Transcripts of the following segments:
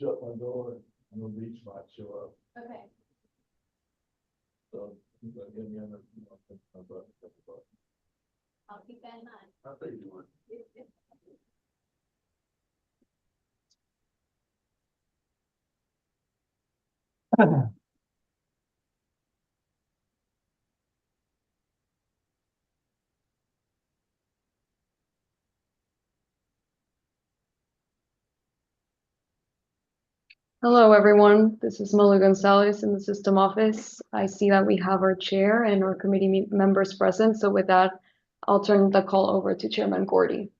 shut my door and the beach might show up. Okay. So you gotta get me under. I'll keep that in mind. I think you would. Hello, everyone. This is Milo Gonzalez in the system office. I see that we have our chair and our committee members present. So with that, I'll turn the call over to Chairman Gordy.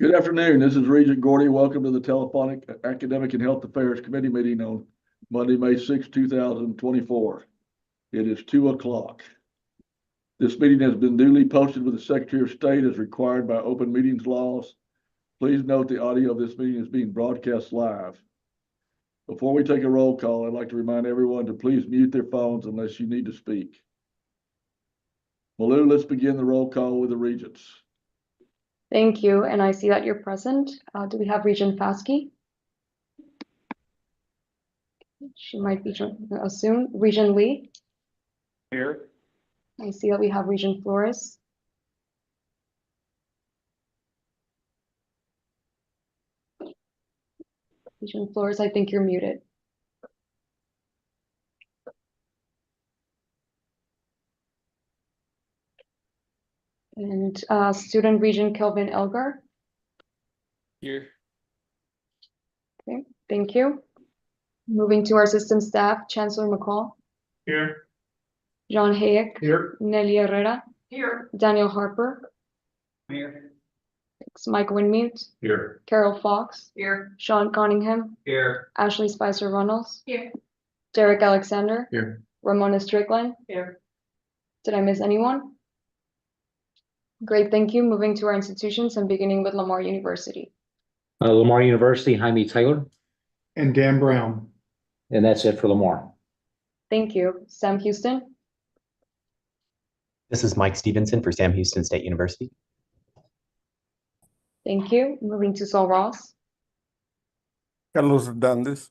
Good afternoon. This is Regent Gordy. Welcome to the Telephonic Academic and Health Affairs Committee meeting on Monday, May 6, 2024. It is 2 o'clock. This meeting has been duly posted with the Secretary of State as required by open meetings laws. Please note the audio of this meeting is being broadcast live. Before we take a roll call, I'd like to remind everyone to please mute their phones unless you need to speak. Malou, let's begin the roll call with the regents. Thank you. And I see that you're present. Do we have Regent Faskey? She might be soon. Regent Lee? Here. I see that we have Regent Flores. Regent Flores, I think you're muted. And student Regent Kelvin Elgar. Here. Okay, thank you. Moving to our system staff, Chancellor McCall, Here. John Hayek, Here. Nelly Herrera, Here. Daniel Harper, Here. Mike Winmute, Here. Carol Fox, Here. Sean Cunningham, Here. Ashley Spicer Runnels, Here. Derek Alexander, Here. Ramona Strickland. Here. Did I miss anyone? Great, thank you. Moving to our institutions and beginning with Lamar University. Lamar University, Jaime Taylor, And Dan Brown. and that's it for Lamar. Thank you. Sam Houston, This is Mike Stevenson for Sam Houston State University. thank you. Moving to Sul Ross, Carlos Hernandez.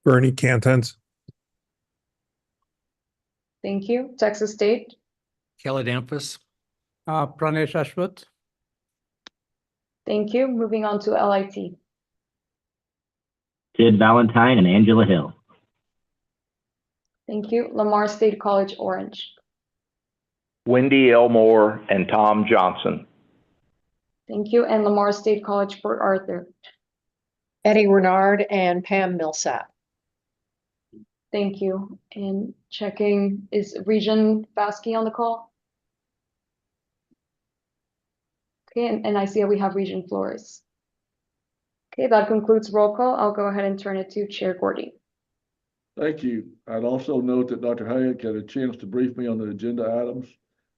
Bernie Cantons. thank you. Texas State, Kelly Damphus. Pranesh Ashwat. thank you. Moving on to LIT. Sid Valentine and Angela Hill. Thank you. Lamar State College Orange. Wendy Elmore and Tom Johnson. Thank you. And Lamar State College Port Arthur. Eddie Renard and Pam Millsap. Thank you. And checking, is Regent Faskey on the call? Okay, and I see that we have Regent Flores. Okay, that concludes roll call. I'll go ahead and turn it to Chair Gordy. Thank you. I'd also note that Dr. Hayek had a chance to brief me on the agenda items.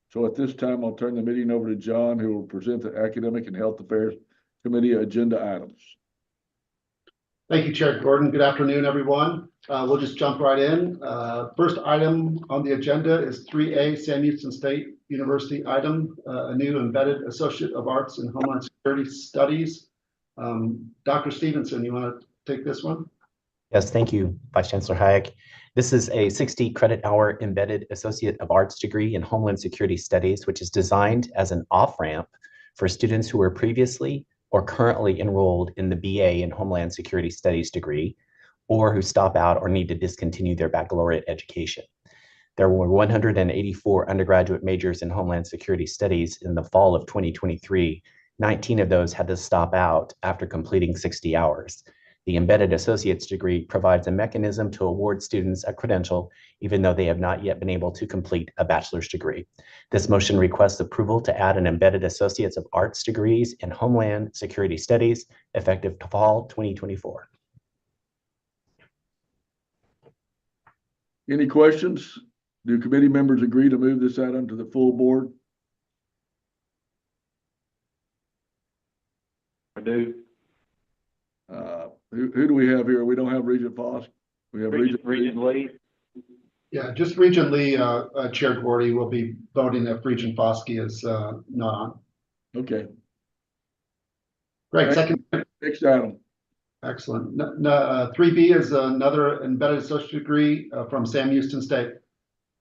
So at this time, I'll turn the meeting over to John, who will present the Academic and Health Affairs Committee agenda items. Thank you, Chair Gordon. Good afternoon, everyone. We'll just jump right in. First item on the agenda is 3A, Sam Houston State University item, a new embedded Associate of Arts in Homeland Security Studies. Dr. Stevenson, you want to take this one? Yes, thank you, Vice Chancellor Hayek. This is a 60 credit hour embedded Associate of Arts degree in Homeland Security Studies, which is designed as an off-ramp for students who were previously or currently enrolled in the BA in Homeland Security Studies degree, or who stop out or need to discontinue their baccalaureate education. There were 184 undergraduate majors in Homeland Security Studies in the fall of 2023. 19 of those had to stop out after completing 60 hours. The embedded associate's degree provides a mechanism to award students a credential, even though they have not yet been able to complete a bachelor's degree. This motion requests approval to add an embedded associates of arts degrees in Homeland Security Studies effective fall 2024. Any questions? Do committee members agree to move this item to the full board? I do. Who do we have here? We don't have Regent Foss. We have Regent Lee. Yeah, just Regent Lee, Chair Gordy will be voting if Regent Foskey is not on. Okay. Great, second, Next item. excellent. 3B is another embedded associate degree from Sam Houston State.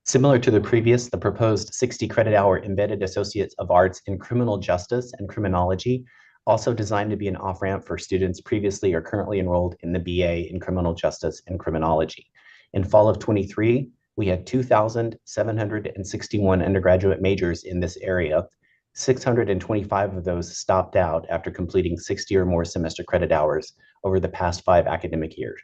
Similar to the previous, the proposed 60 credit hour embedded associates of arts in criminal justice and criminology, also designed to be an off-ramp for students previously or currently enrolled in the BA in criminal justice and criminology. In fall of 23, we had 2,761 undergraduate majors in this area. 625 of those stopped out after completing 60 or more semester credit hours over the past 5 academic years.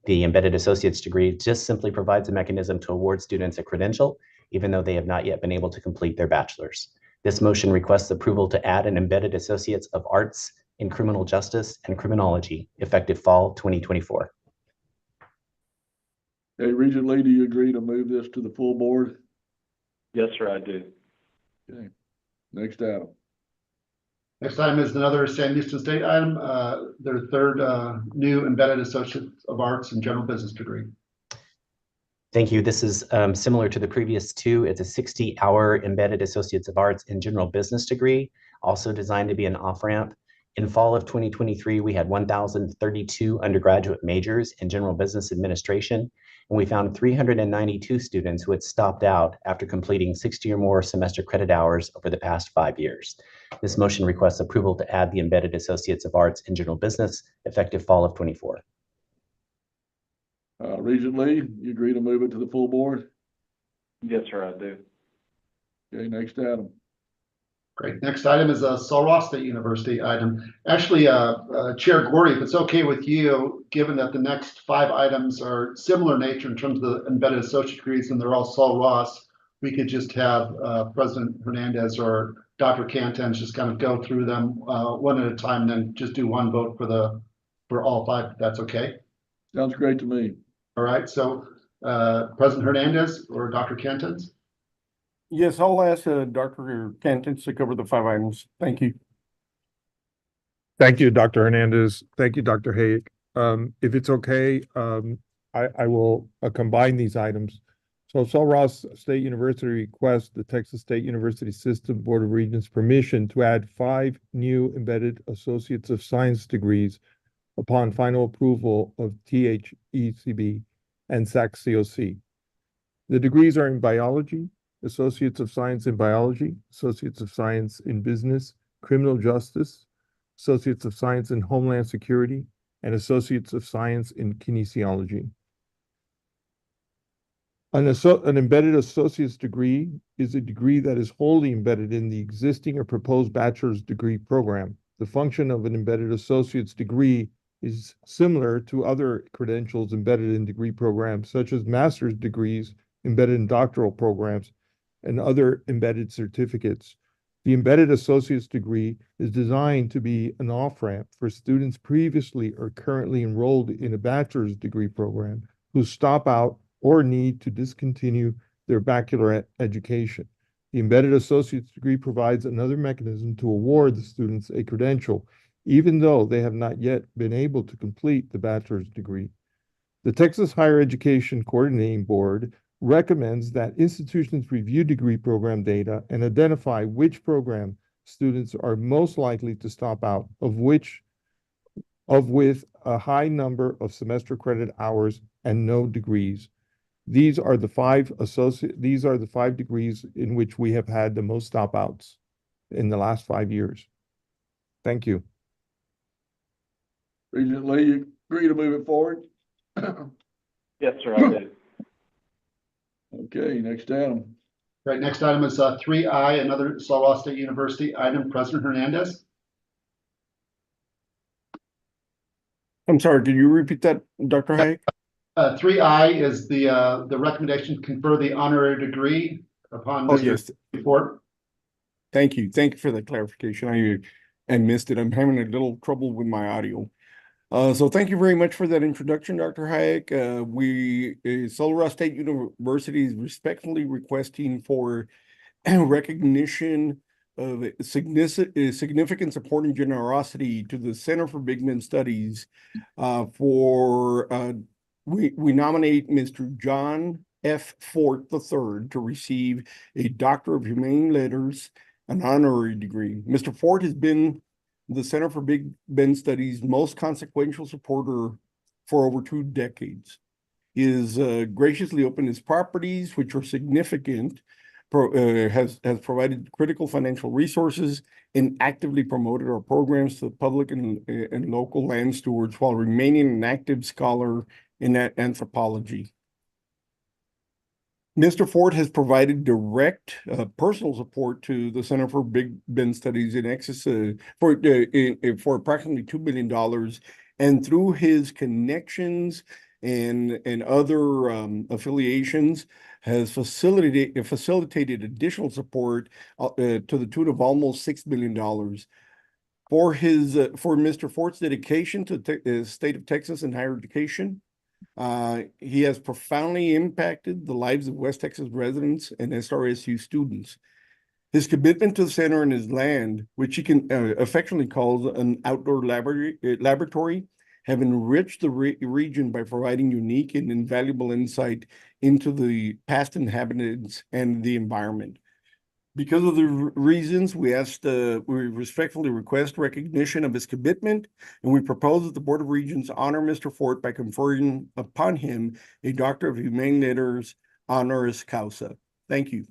The embedded associate's degree just simply provides a mechanism to award students a credential, even though they have not yet been able to complete their bachelor's. This motion requests approval to add an embedded associates of arts in criminal justice and criminology effective fall 2024. Hey, Regent Lee, do you agree to move this to the full board? Yes, sir, I do. Okay. Next item. Next item is another Sam Houston State item, their third new embedded associate of arts and general business degree. Thank you. This is similar to the previous two. It's a 60-hour embedded associates of arts in general business degree, also designed to be an off-ramp. In fall of 2023, we had 1,032 undergraduate majors in general business administration, and we found 392 students who had stopped out after completing 60 or more semester credit hours over the past 5 years. This motion requests approval to add the embedded associates of arts in general business effective fall of 24. Regent Lee, you agree to move it to the full board? Yes, sir, I do. Okay, next item. Great. Next item is a Sul Ross State University item. Actually, Chair Gordy, if it's okay with you, given that the next 5 items are similar nature in terms of the embedded associate degrees and they're all Sul Ross, we could just have President Hernandez or Dr. Cantens just kind of go through them one at a time, and then just do one vote for all 5, if that's okay. Sounds great to me. All right, so President Hernandez or Dr. Cantens? Yes, I'll ask Dr. Cantons to cover the 5 items. Thank you. Thank you, Dr. Hernandez. Thank you, Dr. Hayek. If it's okay, I will combine these items. So Sul Ross State University requests the Texas State University System Board of Regents permission to add 5 new embedded Associates of Science degrees upon final approval of THECB and SAC-COC. The degrees are in biology, Associates of Science in Biology, Associates of Science in Business, Criminal Justice, Associates of Science in Homeland Security, and Associates of Science in Kinesiology. An embedded associate's degree is a degree that is wholly embedded in the existing or proposed bachelor's degree program. The function of an embedded associate's degree is similar to other credentials embedded in degree programs, such as master's degrees embedded in doctoral programs and other embedded certificates. The embedded associate's degree is designed to be an off-ramp for students previously or currently enrolled in a bachelor's degree program who stop out or need to discontinue their baccalaureate education. The embedded associate's degree provides another mechanism to award the students a credential, even though they have not yet been able to complete the bachelor's degree. The Texas Higher Education Coordinating Board recommends that institutions review degree program data and identify which program students are most likely to stop out, with a high number of semester credit hours and no degrees. These are the 5 degrees in which we have had the most stopouts in the last 5 years. Thank you. Regent Lee, you agree to move it forward? Yes, sir, I do. Okay, next item. Right, next item is 3I, another Sul Ross State University item. President Hernandez? I'm sorry, did you repeat that, Dr. Hayek? 3I is the recommendation to confer the honorary degree upon Mr. Yes. Fort. Thank you. Thank you for the clarification. I missed it. I'm having a little trouble with my audio. So thank you very much for that introduction, Dr. Hayek. Sul Ross State University is respectfully requesting for recognition of significant support and generosity to the Center for Big Men Studies we nominate Mr. John F. Fort III to receive a Doctor of Humane Letters, an honorary degree. Mr. Fort has been the Center for Big Bend Studies' most consequential supporter for over 2 decades. He has graciously opened his properties, which are significant, has provided critical financial resources, and actively promoted our programs to the public and local land stewards while remaining an active scholar in anthropology. Mr. Ford has provided direct personal support to the Center for Big Bend Studies in excess for approximately $2 billion, and through his connections and other affiliations has facilitated additional support to the tune of almost $6 billion. For Mr. Ford's dedication to the state of Texas and higher education, he has profoundly impacted the lives of West Texas residents and SRSU students. His commitment to the center and his land, which he can affectionately calls an outdoor laboratory, have enriched the region by providing unique and invaluable insight into the past inhabitants and the environment. Because of the reasons, we respectfully request recognition of his commitment, and we propose that the Board of Regents honor Mr. Ford by conferring upon him a Doctor of Humane Letters honoris causa. Thank you.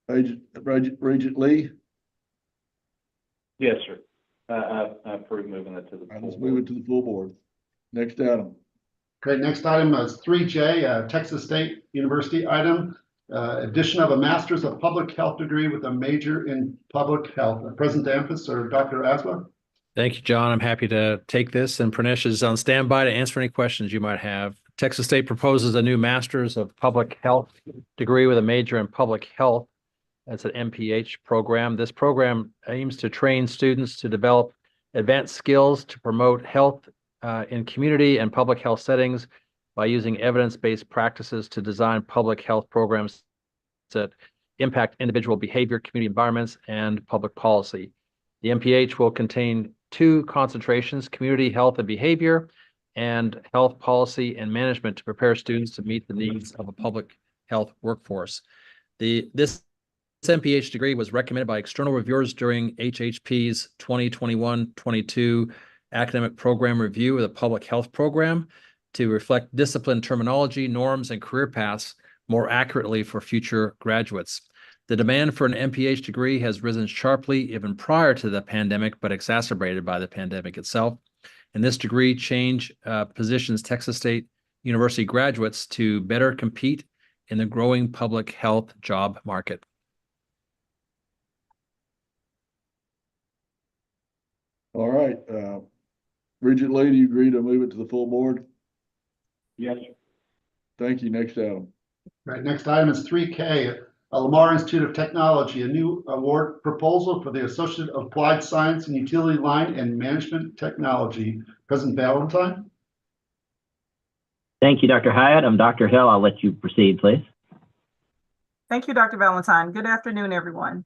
Regent Lee. Yes, sir. I approve moving it to the Let's full move board. it to the full board. Next item. Okay, next item is 3J, Texas State University item. Addition of a Master's of Public Health degree with a major in public health. Present Amphis or Dr. Aswa? Thank you, John. I'm happy to take this, and Pranesh is on standby to answer any questions you might have. Texas State proposes a new Master's of Public Health degree with a major in public health. That's an MPH program. This program aims to train students to develop advanced skills to promote health in community and public health settings by using evidence-based practices to design public health programs that impact individual behavior, community environments, and public policy. The MPH will contain 2 concentrations: community health and behavior, and health policy and management, to prepare students to meet the needs of a public health workforce. This MPH degree was recommended by external reviewers during HHP's 2021-22 academic program review of the public health program to reflect discipline terminology, norms, and career paths more accurately for future graduates. The demand for an MPH degree has risen sharply even prior to the pandemic, but exacerbated by the pandemic itself. And this degree change positions Texas State University graduates to better compete in the growing public health job market. All right. Regent Lee, do you agree to move it to the full board? Yes, sir. Thank you. Next item. Right, next item is 3K, Lamar Institute of Technology, a new award proposal for the Associate of Applied Science and Utility Line and Management Technology. President Valentine? Thank you, Dr. Hyatt. I'm Dr. Hill. I'll let you proceed, please. Thank you, Dr. Valentine. Good afternoon, everyone.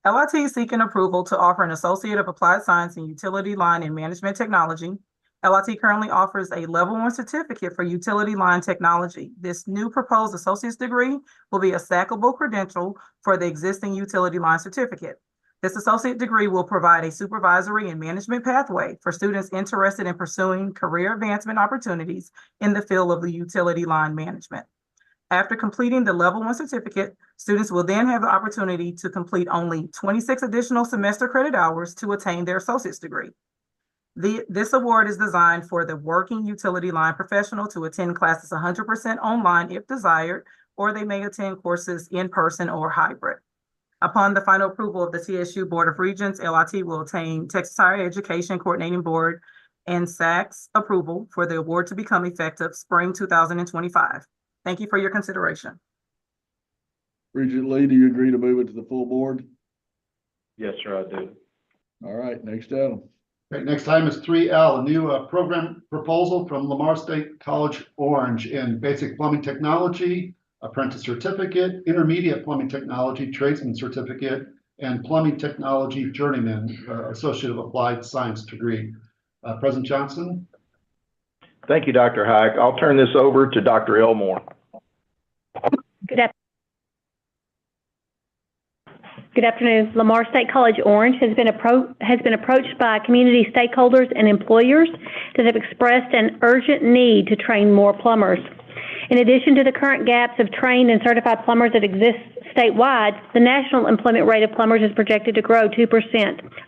LIT is seeking approval to offer an Associate of Applied Science and Utility Line and Management Technology. LIT currently offers a Level 1 certificate for utility line technology. This new proposed associate's degree will be a stackable credential for the existing utility line certificate. This associate degree will provide a supervisory and management pathway for students interested in pursuing career advancement opportunities in the field of the utility line management. After completing the Level 1 certificate, students will then have the opportunity to complete only 26 additional semester credit hours to attain their associate's degree. This award is designed for the working utility line professional to attend classes 100% online if desired, or they may attend courses in person or hybrid. Upon the final approval of the TSU Board of Regents, LIT will obtain Texas Higher Education Coordinating Board and SAC's approval for the award to become effective spring 2025. Thank you for your consideration. Regent Lee, do you agree to move it to the full board? Yes, sir, I do. All right, next item. Okay, next item is 3L, a new program proposal from Lamar State College Orange in basic plumbing technology, apprentice certificate, intermediate plumbing technology, tradesman certificate, and plumbing technology journeyman, associate of applied science degree. President Johnson? Thank you, Dr. Hayek. I'll turn this over to Dr. Elmore. Good Good afternoon. Lamar State College Orange has been approached by community stakeholders and employers that have expressed an urgent need to train more plumbers. In addition to the current gaps of trained and certified plumbers that exist statewide, the national employment rate of plumbers is projected to grow 2%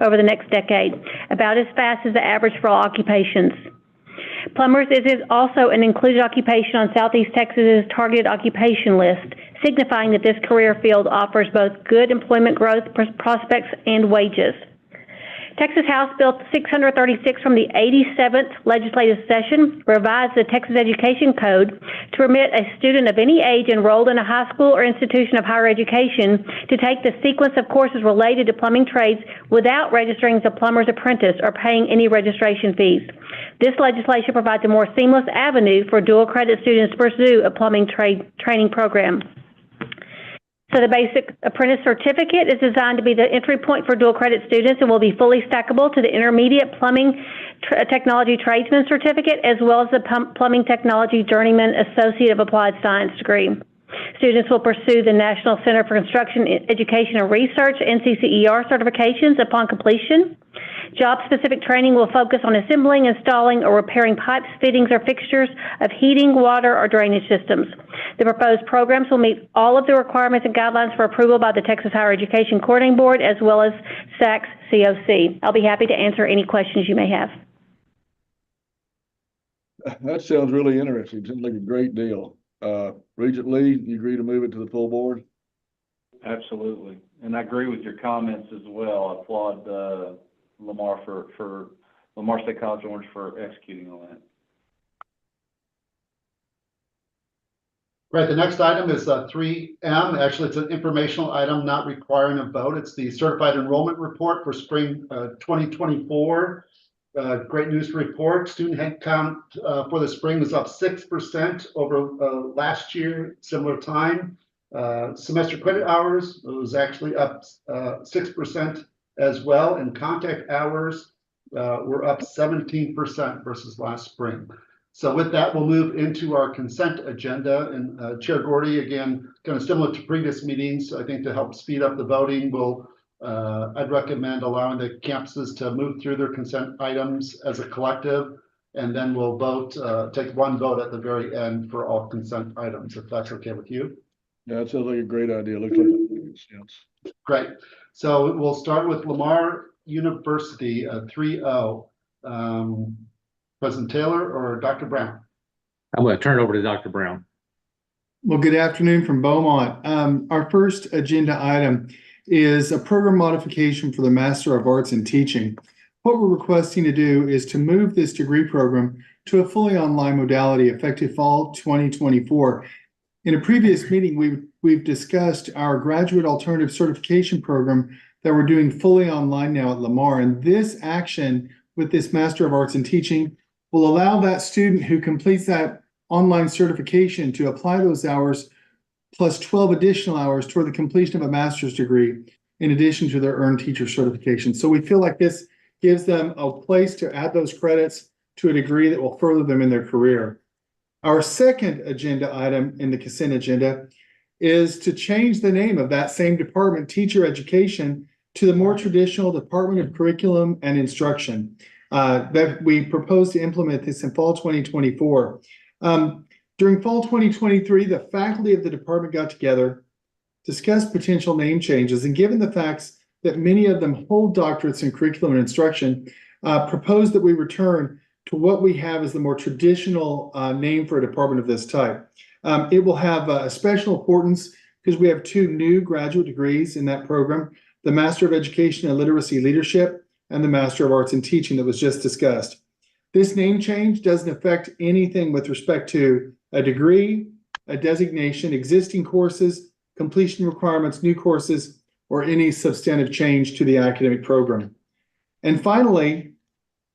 over the next decade, about as fast as the average for all occupations. Plumbers is also an included occupation on Southeast Texas's targeted occupation list, signifying that this career field offers both good employment growth prospects and wages. Texas House Bill 636 from the 87th legislative session revised the Texas Education Code to permit a student of any age enrolled in a high school or institution of higher education to take the sequence of courses related to plumbing trades without registering as a plumber's apprentice or paying any registration fees. This legislation provides a more seamless avenue for dual credit students to pursue a plumbing training program. So the basic apprentice certificate is designed to be the entry point for dual credit students and will be fully stackable to the intermediate plumbing technology tradesman certificate, as well as the plumbing technology journeyman associate of applied science degree. Students will pursue the National Center for Construction Education and Research, NCCER certifications upon completion. Job-specific training will focus on assembling, installing, or repairing pipes, fittings, or fixtures of heating, water, or drainage systems. The proposed programs will meet all of the requirements and guidelines for approval by the Texas Higher Education Coordinating Board, as well as SACS COC. I'll be happy to answer any questions you may have. That sounds really interesting. Seems like a great deal. Regent Lee, you agree to move it to the full board? Absolutely. And I agree with your comments as well. I applaud Lamar for Lamar State College Orange for executing on that. Right, the next item is 3M. Actually, it's an informational item not requiring a vote. It's the Certified Enrollment Report for spring 2024. Great news to report. Student head count for the spring was up 6% over last year, similar time. Semester credit hours was actually up 6% as well, and contact hours were up 17% versus last spring. So with that, we'll move into our consent agenda. And Chair Gordy, again, kind of similar to previous meetings, I think to help speed up the voting, I'd recommend allowing the campuses to move through their consent items as a collective, and then we'll vote, take one vote at the very end for all consent items, if that's okay with you. Yeah, that sounds like a great idea. Looks like it makes sense. Great. So we'll start with Lamar University 3-0. President Taylor or Dr. Brown? I'm going to turn it over to Dr. Brown. Well, good afternoon from Beaumont. Our first agenda item is a program modification for the Master of Arts in Teaching. What we're requesting to do is to move this degree program to a fully online modality effective fall 2024. In a previous meeting, we've discussed our graduate alternative certification program that we're doing fully online now at Lamar. And this action with this Master of Arts in Teaching will allow that student who completes that online certification to apply those hours plus 12 additional hours toward the completion of a master's degree in addition to their earned teacher certification. So we feel like this gives them a place to add those credits to a degree that will further them in their career. Our second agenda item in the consent agenda is to change the name of that same department, Teacher Education, to the more traditional Department of Curriculum and Instruction. That we propose to implement this in fall 2024. During fall 2023, the faculty of the department got together, discussed potential name changes, and given the facts that many of them hold doctorates in curriculum and instruction, proposed that we return to what we have as the more traditional name for a department of this type. It will have a special importance because we have two new graduate degrees in that program, the Master of Education and Literacy Leadership and the Master of Arts in Teaching that was just discussed. This name change doesn't affect anything with respect to a degree, a designation, existing courses, completion requirements, new courses, or any substantive change to the academic program. And finally,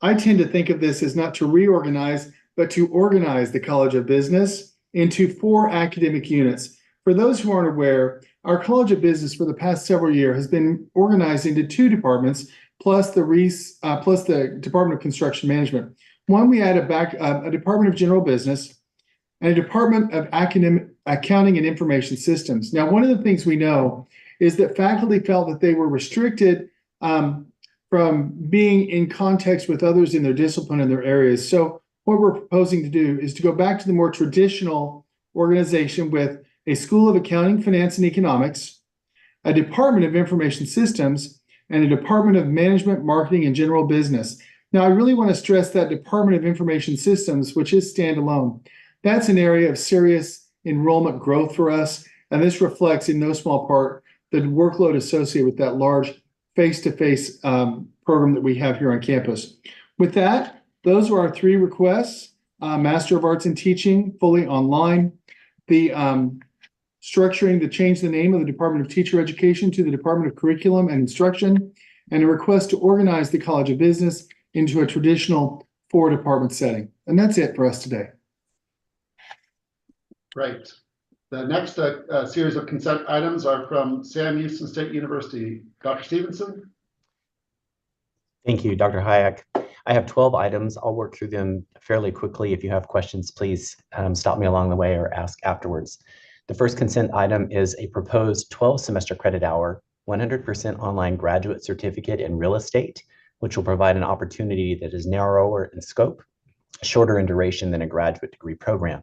I tend to think of this as not to reorganize, but to organize the College of Business into 4 academic units. For those who aren't aware, our College of Business for the past several years has been organized into 2 departments, plus the Department of Construction Management. One, we add a Department of General Business and a Department of Accounting and Information Systems. Now, one of the things we know is that faculty felt that they were restricted from being in context with others in their discipline and their areas. So what we're proposing to do is to go back to the more traditional organization with a School of Accounting, Finance, and Economics, a Department of Information Systems, and a Department of Management, Marketing, and General Business. Now, I really want to stress that Department of Information Systems, which is standalone. That's an area of serious enrollment growth for us, and this reflects in no small part the workload associated with that large face-to-face program that we have here on campus. With that, those are our three requests. Master of Arts in Teaching, fully online. The structuring to change the name of the Department of Teacher Education to the Department of Curriculum and Instruction, and a request to organize the College of Business into a traditional 4-department setting. And that's it for us today. Great. The next series of consent items are from Sam Houston State University. Dr. Stevenson? Thank you, Dr. Hayek. I have 12 items. I'll work through them fairly quickly. If you have questions, please stop me along the way or ask afterwards. The first consent item is a proposed 12-semester credit hour, 100% online graduate certificate in real estate, which will provide an opportunity that is narrower in scope, shorter in duration than a graduate degree program.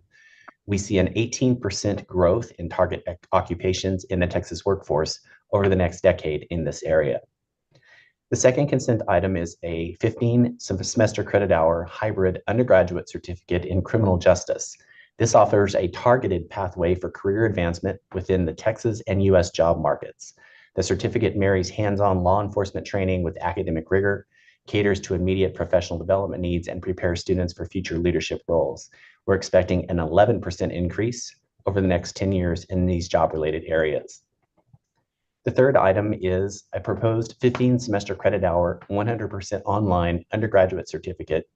We see an 18% growth in target occupations in the Texas workforce over the next decade in this area. The second consent item is a 15-semester credit hour hybrid undergraduate certificate in criminal justice. This offers a targeted pathway for career advancement within the Texas and U.S. job markets. The certificate marries hands-on law enforcement training with academic rigor, caters to immediate professional development needs, and prepares students for future leadership roles. We're expecting an 11% increase over the next 10 years in these job-related areas. The third item is a proposed 15-semester credit hour, 100% online undergraduate certificate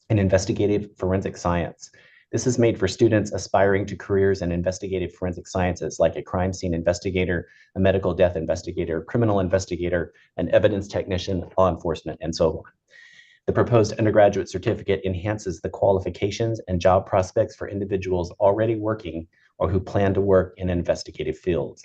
in investigative forensic science. This is made for students aspiring to careers in investigative forensic sciences like a crime scene investigator, a medical death investigator, criminal investigator, an evidence technician, law enforcement, and so on. The proposed undergraduate certificate enhances the qualifications and job prospects for individuals already working or who plan to work in investigative fields.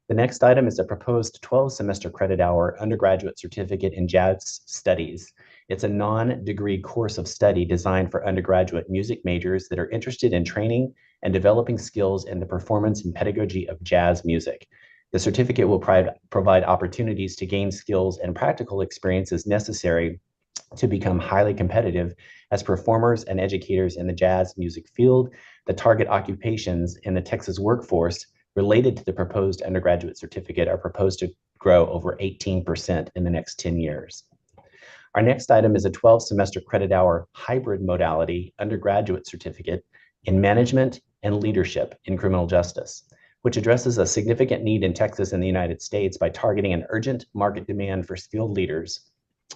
The next item is a proposed 12-semester credit hour undergraduate certificate in jazz studies. It's a non-degree course of study designed for undergraduate music majors that are interested in training and developing skills in the performance and pedagogy of jazz music. The certificate will provide opportunities to gain skills and practical experiences necessary to become highly competitive as performers and educators in the jazz music field. The target occupations in the Texas workforce related to the proposed undergraduate certificate are proposed to grow over 18% in the next 10 years. Our next item is a 12-semester credit hour hybrid modality undergraduate certificate in management and leadership in criminal justice, which addresses a significant need in Texas and the United States by targeting an urgent market demand for skilled leaders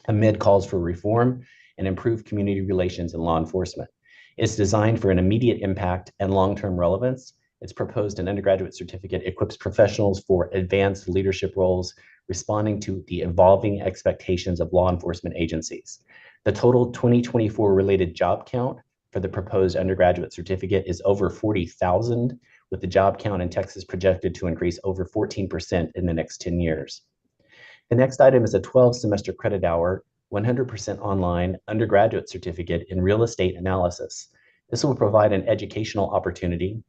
amid calls for reform and improved community relations in law enforcement. It's designed for an immediate impact and long-term relevance. It's proposed an undergraduate certificate equips professionals for advanced leadership roles, responding to the evolving expectations of law enforcement agencies. The total 2024 related job count for the proposed undergraduate certificate is over 40,000, with the job count in Texas projected to increase over 14% in the next 10 years. The next item is a 12-semester credit hour, 100% online undergraduate certificate in real estate analysis. This will provide an educational opportunity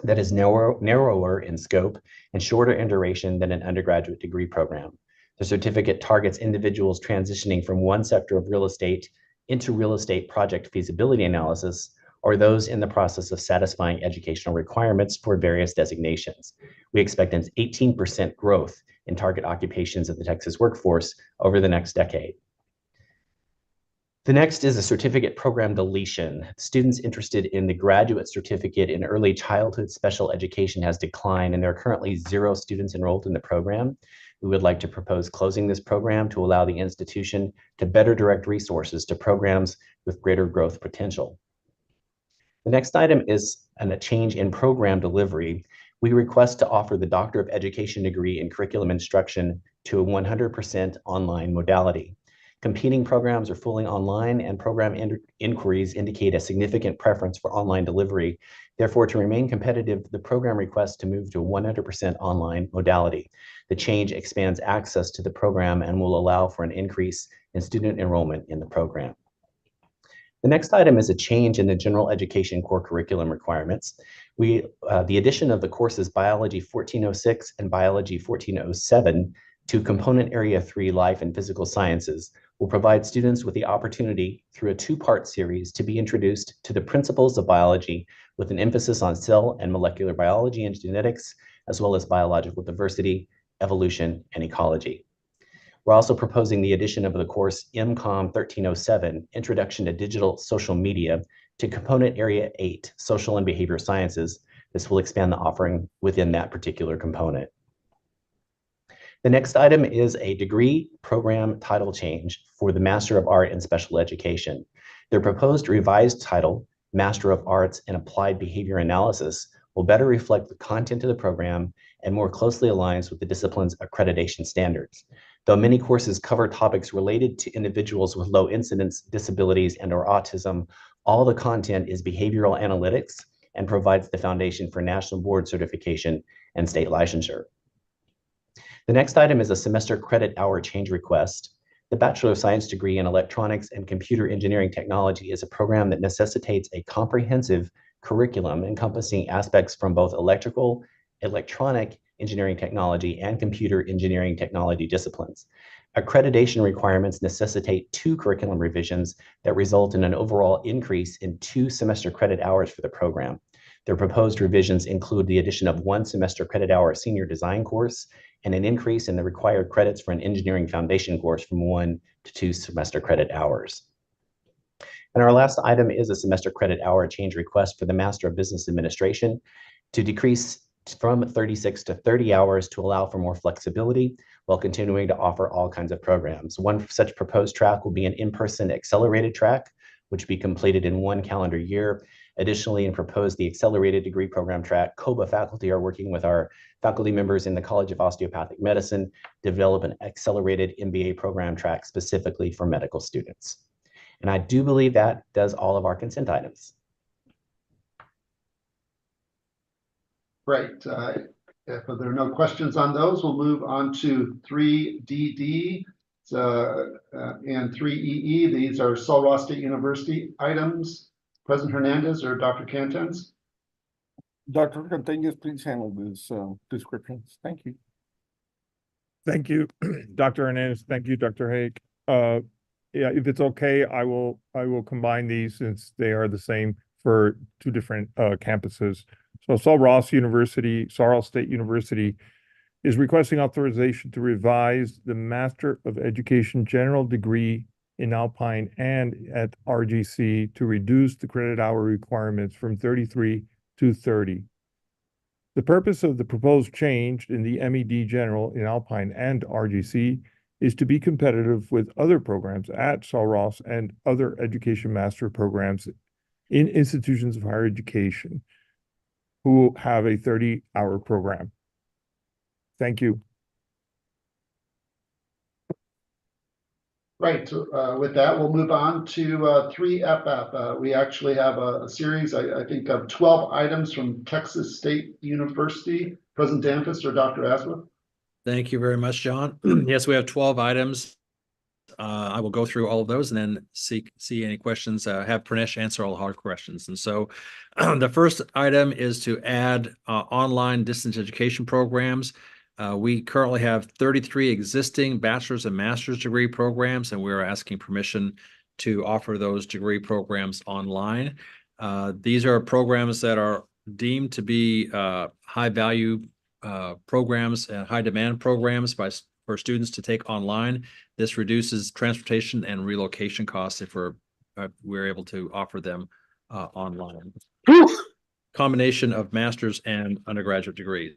that is narrower in scope and shorter in duration than an undergraduate degree program. The certificate targets individuals transitioning from one sector of real estate into real estate project feasibility analysis, or those in the process of satisfying educational requirements for various designations. We expect an 18% growth in target occupations of the Texas workforce over the next decade. The next is a certificate program deletion. Students interested in the graduate certificate in early childhood special education has declined, and there are currently 0 students enrolled in the program. We would like to propose closing this program to allow the institution to better direct resources to programs with greater growth potential. The next item is a change in program delivery. We request to offer the Doctor of Education degree in curriculum instruction to a 100% online modality. Competing programs are fully online, and program inquiries indicate a significant preference for online delivery. Therefore, to remain competitive, the program requests to move to a 100% online modality. The change expands access to the program and will allow for an increase in student enrollment in the program. The next item is a change in the general education core curriculum requirements. The addition of the courses Biology 1406 and Biology 1407 to Component Area 3 Life and Physical Sciences will provide students with the opportunity through a two-part series to be introduced to the principles of biology with an emphasis on cell and molecular biology and genetics, as well as biological diversity, evolution, and ecology. We're also proposing the addition of the course MCOM 1307, Introduction to Digital Social Media, to Component Area 8, Social and Behavior Sciences. This will expand the offering within that particular component. The next item is a degree program title change for the Master of Art in Special Education. The proposed revised title, Master of Arts in Applied Behavior Analysis, will better reflect the content of the program and more closely aligns with the discipline's accreditation standards. Though many courses cover topics related to individuals with low incidence disabilities and/or autism, all the content is behavioral analytics and provides the foundation for national board certification and state licensure. The next item is a semester credit hour change request. The Bachelor of Science degree in Electronics and Computer Engineering Technology is a program that necessitates a comprehensive curriculum encompassing aspects from both electrical, electronic engineering technology, and computer engineering technology disciplines. Accreditation requirements necessitate 2 curriculum revisions that result in an overall increase in 2 semester credit hours for the program. Their proposed revisions include the addition of 1 semester credit hour senior design course and an increase in the required credits for an engineering foundation course from 1 to 2 semester credit hours. And our last item is a semester credit hour change request for the Master of Business Administration to decrease from 36 to 30 hours to allow for more flexibility while continuing to offer all kinds of programs. One such proposed track will be an in-person accelerated track, which will be completed in 1 calendar year. Additionally, in the accelerated degree program track, COBA faculty are working with our faculty members in the College of Osteopathic Medicine to develop an accelerated MBA program track specifically for medical students. And I do believe that does all of our consent items. Great. If there are no questions on those, we'll move on to 3DD and 3EE. These are Sul Ross State University items. President Hernandez or Dr. Cantens? Dr. Cantenas, please handle these descriptions. Thank you. Thank you, Dr. Hernandez. Thank you, Dr. Haig. Yeah, if it's okay, I will combine these since they are the same for 2 different campuses. So Sul Ross State University is requesting authorization to revise the Master of Education General degree in Alpine and at RGC to reduce the credit hour requirements from 33 to 30. The purpose of the proposed change in the MED General in Alpine and RGC is to be competitive with other programs at Sul Ross and other education master programs in institutions of higher education who have a 30-hour program. Thank you. Right. With that, we'll move on to 3FF. We actually have a series, I think, of 12 items from Texas State University. President Danfus or Dr. Aswa? Thank you very much, John. Yes, we have 12 items. I will go through all of those and then see any questions, have Pranesh answer all the hard questions. And so the first item is to add online distance education programs. We currently have 33 existing bachelor's and master's degree programs, and we're asking permission to offer those degree programs online. These are programs that are deemed to be high value programs and high demand programs for students to take online. This reduces transportation and relocation costs if we're able to offer them online. Combination of master's and undergraduate degrees.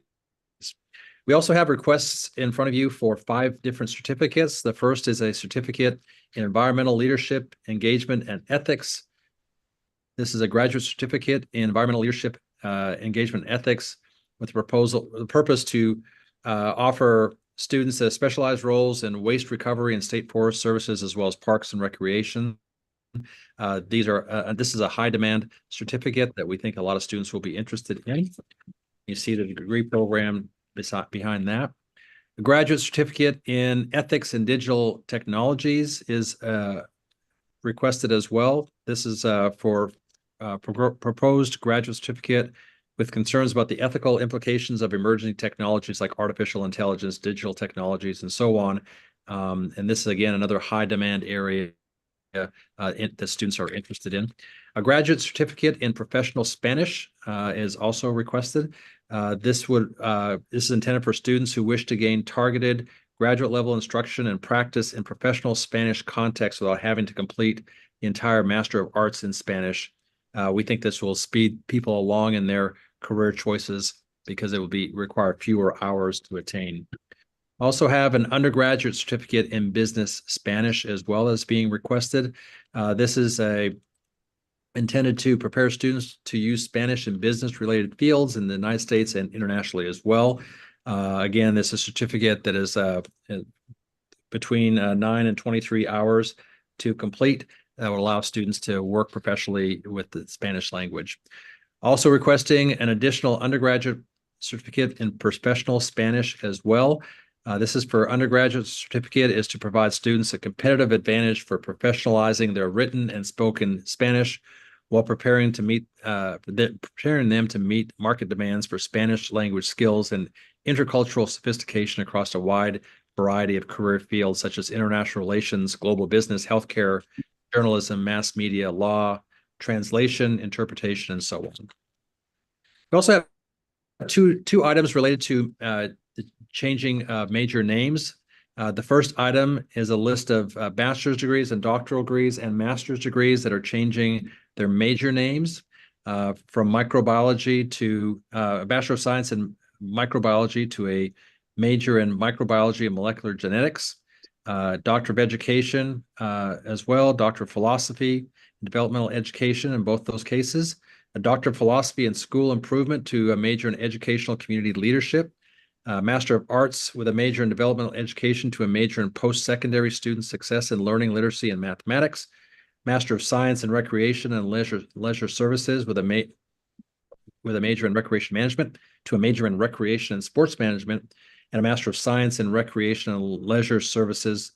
We also have requests in front of you for 5 different certificates. The first is a certificate in environmental leadership, engagement, and ethics. This is a graduate certificate in environmental leadership, engagement, and ethics with the purpose to offer students specialized roles in waste recovery and state forest services, as well as parks and recreation. This is a high demand certificate that we think a lot of students will be interested in. You see the degree program behind that. The graduate certificate in ethics and digital technologies is requested as well. This is for proposed graduate certificate with concerns about the ethical implications of emerging technologies like artificial intelligence, digital technologies, and so on. And this is, again, another high demand area that students are interested in. A graduate certificate in professional Spanish is also requested. This is intended for students who wish to gain targeted graduate level instruction and practice in professional Spanish context without having to complete the entire Master of Arts in Spanish. We think this will speed people along in their career choices because it will require fewer hours to attain. Also have an undergraduate certificate in business Spanish as well as being requested. This is intended to prepare students to use Spanish in business-related fields in the United States and internationally as well. Again, this is a certificate that is between 9 and 23 hours to complete. That will allow students to work professionally with the Spanish language. Also requesting an additional undergraduate certificate in professional Spanish as well. This is for undergraduate certificate is to provide students a competitive advantage for professionalizing their written and spoken Spanish while preparing them to meet market demands for Spanish language skills and intercultural sophistication across a wide variety of career fields such as international relations, global business, healthcare, journalism, mass media, law, translation, interpretation, and so on. We also have two items related to changing major names. The first item is a list of bachelor's degrees and doctoral degrees and master's degrees that are changing their major names from microbiology to a Bachelor of Science in Microbiology to a major in Microbiology and Molecular Genetics, Doctor of Education as well, Doctor of Philosophy and Developmental Education in both those cases, a Doctor of Philosophy and School Improvement to a major in Educational Community Leadership, Master of Arts with a major in Developmental Education to a major in Post-Secondary Student Success in Learning, Literacy, and Mathematics, Master of Science in Recreation and Leisure Services with a major in Recreation Management to a major in Recreation and Sports Management, and a Master of Science in Recreation and Leisure Services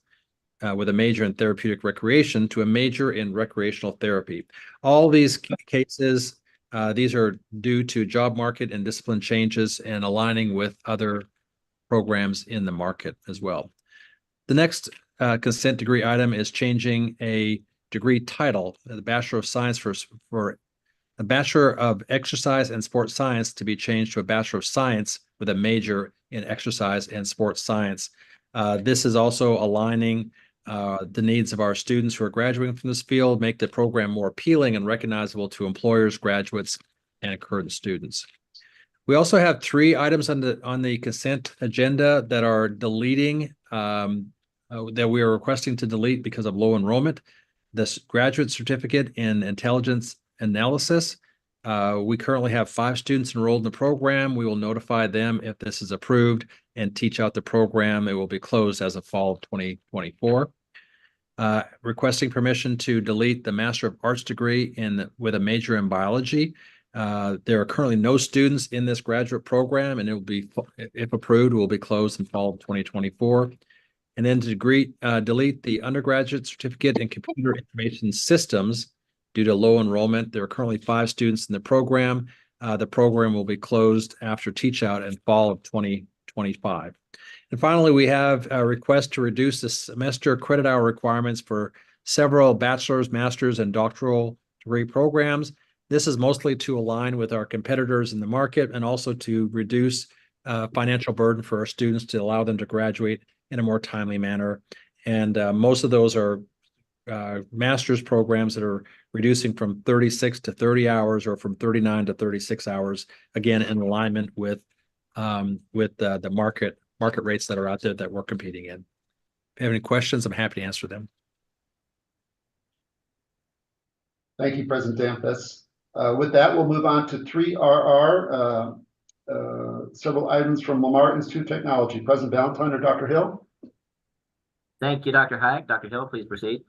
with a major in Therapeutic Recreation to a major in Recreational Therapy. All these cases, these are due to job market and discipline changes and aligning with other programs in the market as well. The next consent degree item is changing a degree title, the Bachelor of Science for a Bachelor of Exercise and Sports Science to be changed to a Bachelor of Science with a major in Exercise and Sports Science. This is also aligning the needs of our students who are graduating from this field, make the program more appealing and recognizable to employers, graduates, and current students. We also have 3 items on the consent agenda that are deleting, that we are requesting to delete because of low enrollment. This graduate certificate in intelligence analysis. We currently have 5 students enrolled in the program. We will notify them if this is approved and teach out the program. It will be closed as of fall of 2024. Requesting permission to delete the Master of Arts degree with a major in biology. There are currently no students in this graduate program, and it will be, if approved, will be closed in fall of 2024. And then to delete the undergraduate certificate in computer information systems due to low enrollment. There are currently 5 students in the program. The program will be closed after teach out in fall of 2025. And finally, we have a request to reduce the semester credit hour requirements for several bachelor's, master's, and doctoral degree programs. This is mostly to align with our competitors in the market and also to reduce financial burden for our students to allow them to graduate in a more timely manner. And most of those are master's programs that are reducing from 36 to 30 hours or from 39 to 36 hours, again, in alignment with the market rates that are out there that we're competing in. If you have any questions, I'm happy to answer them. Thank you, President Dampus. With that, we'll move on to 3RR, several items from Lamar Institute of Technology. President Valentine or Dr. Hill? Thank you, Dr. Hayek. Dr. Hill, please proceed.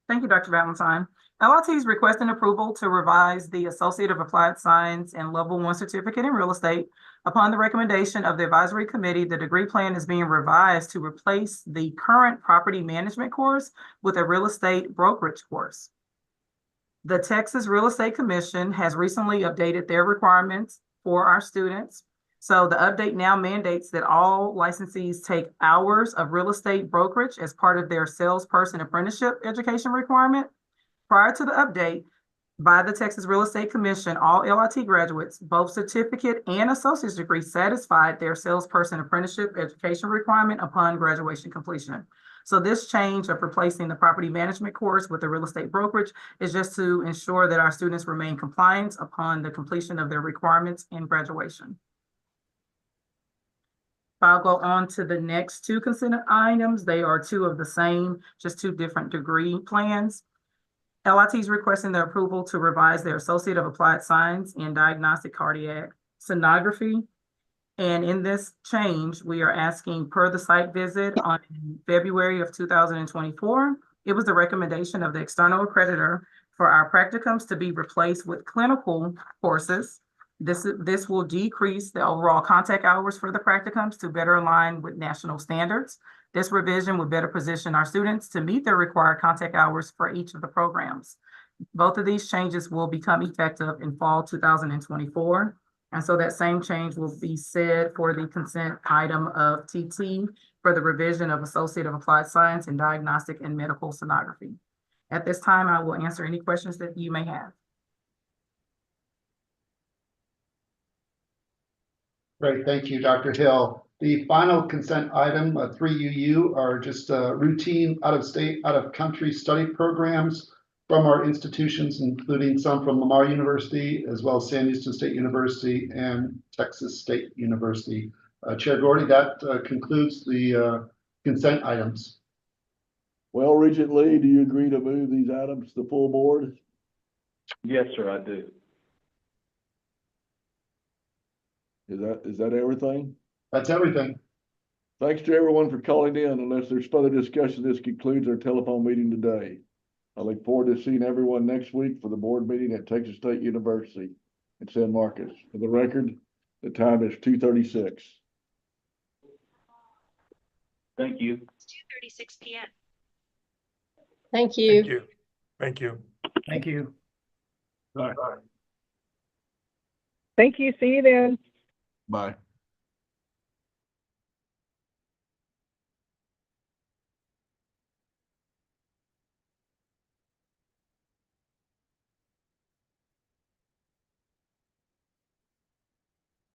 Thank you, Dr. Valentine. LIT is requesting approval to revise the Associate of Applied Science and Level 1 certificate in real estate. Upon the recommendation of the advisory committee, the degree plan is being revised to replace the current property management course with a real estate brokerage course. The Texas Real Estate Commission has recently updated their requirements for our students. So the update now mandates that all licensees take hours of real estate brokerage as part of their salesperson apprenticeship education requirement. Prior to the update by the Texas Real Estate Commission, all LIT graduates, both certificate and associate's degree, satisfied their salesperson apprenticeship education requirement upon graduation completion. So this change of replacing the property management course with the real estate brokerage is just to ensure that our students remain compliant upon the completion of their requirements in graduation. I'll go on to the next two consent items. They are two of the same, just two different degree plans. LIT is requesting the approval to revise their Associate of Applied Science in Diagnostic Cardiac Sonography. And in this change, we are asking per the site visit on February of 2024, it was the recommendation of the external accreditor for our practicums to be replaced with clinical courses. This will decrease the overall contact hours for the practicums to better align with national standards. This revision will better position our students to meet their required contact hours for each of the programs. Both of these changes will become effective in fall 2024. And so that same change will be said for the consent item of TT for the revision of Associate of Applied Science in Diagnostic and Medical Sonography. At this time, I will answer any questions that you may have. Great, thank you, Dr. Hill. The final consent item, 3UU, are just routine out-of-state, out-of-country study programs from our institutions, including some from Lamar University, as well as Sam Houston State University and Texas State University. Chair Gordy, that concludes the consent items. Well, Regent Lee, do you agree to move these items to the full board? Yes, sir, I do. Is that everything? That's everything. Thanks to everyone for calling in. Unless there's further discussion, this concludes our telephone meeting today. I look forward to seeing everyone next week for the board meeting at Texas State University in San Marcos. For the record, the time is 2:36. Thank you. It's 2:36 p.m. Thank you. Thank you. Thank you. Bye. Thank you. See you then. Bye.